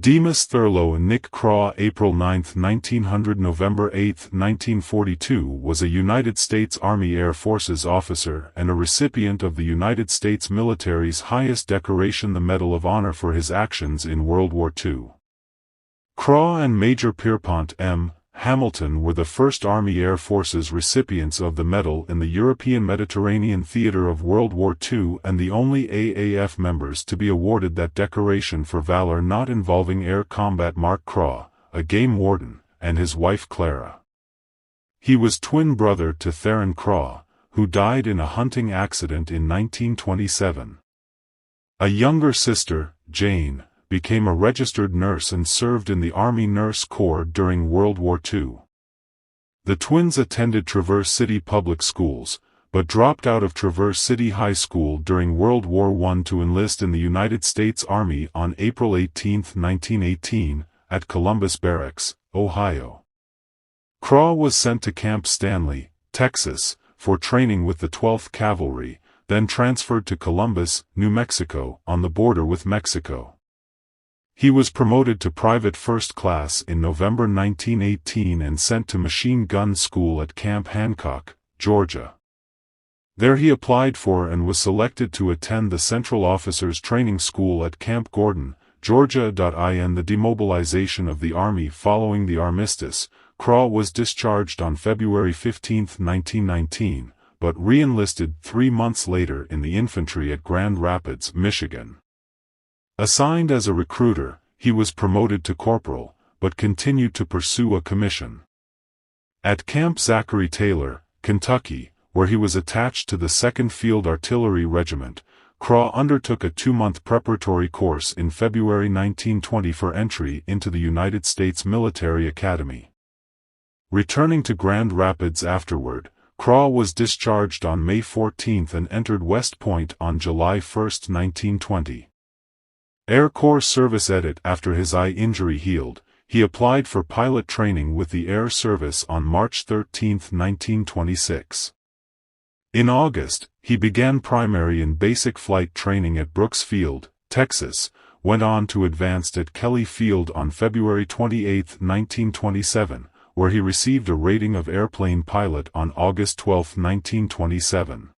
Demas Thurlow and Nick Craw, April 9, 1900 – November 8, 1942, was a United States Army Air Forces officer and a recipient of the United States military's highest decoration, the Medal of Honor, for his actions in World War II. Craw and Major Pierpont M. Hamilton were the first Army Air Forces recipients of the medal in the European Mediterranean theater of World War II and the only AAF members to be awarded that decoration for valor not involving air combat. Mark Craw, a game warden, and his wife Clara. He was twin brother to Theron Craw, who died in a hunting accident in 1927. A younger sister, Jane, became a registered nurse and served in the Army Nurse Corps during World War II. The twins attended Traverse City Public Schools, but dropped out of Traverse City High School during World War I to enlist in the United States Army on April 18, 1918, at Columbus Barracks, Ohio. Craw was sent to Camp Stanley, Texas, for training with the 12th Cavalry, then transferred to Columbus, New Mexico, on the border with Mexico. He was promoted to Private First Class in November 1918 and sent to Machine Gun School at Camp Hancock, Georgia. There he applied for and was selected to attend the Central Officers Training School at Camp Gordon, Georgia. In the demobilization of the Army following the armistice, Craw was discharged on February 15, 1919, but re-enlisted 3 months later in the infantry at Grand Rapids, Michigan. Assigned as a recruiter, he was promoted to corporal, but continued to pursue a commission. At Camp Zachary Taylor, Kentucky, where he was attached to the 2nd Field Artillery Regiment, Craw undertook a 2-month preparatory course in February 1920 for entry into the United States Military Academy. Returning to Grand Rapids afterward, Craw was discharged on May 14 and entered West Point on July 1, 1920. Air Corps Service Edit. After his eye injury healed, he applied for pilot training with the Air Service on March 13, 1926. In August, he began primary and basic flight training at Brooks Field, Texas, went on to advanced at Kelly Field on February 28, 1927, where he received a rating of airplane pilot on August 12, 1927.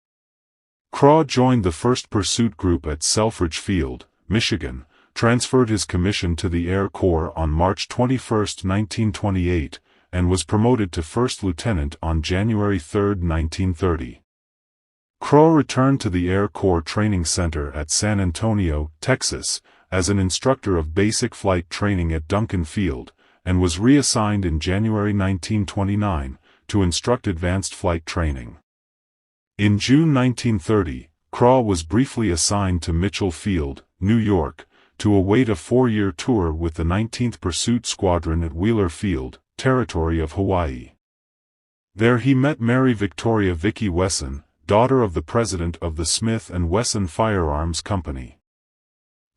Craw joined the 1st Pursuit Group at Selfridge Field, Michigan, transferred his commission to the Air Corps on March 21, 1928, and was promoted to 1st Lieutenant on January 3, 1930. Craw returned to the Air Corps Training Center at San Antonio, Texas, as an instructor of basic flight training at Duncan Field, and was reassigned in January 1929, to instruct advanced flight training. In June 1930, Craw was briefly assigned to Mitchell Field, New York, to await a 4-year tour with the 19th Pursuit Squadron at Wheeler Field, Territory of Hawaii. There he met Mary Victoria Vicky Wesson, daughter of the president of the Smith & Wesson Firearms Company.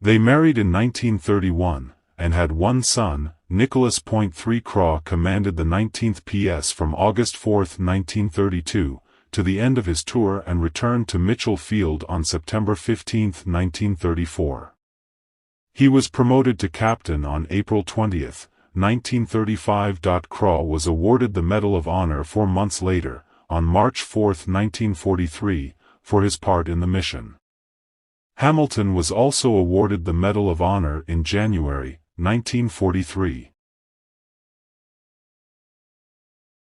They married in 1931, and had one son, Nicholas. 3 Craw commanded the 19th PS from August 4, 1932, to the end of his tour and returned to Mitchell Field on September 15, 1934. He was promoted to captain on April 20, 1935. Craw was awarded the Medal of Honor 4 months later, on March 4, 1943, for his part in the mission. Hamilton was also awarded the Medal of Honor in January 1943.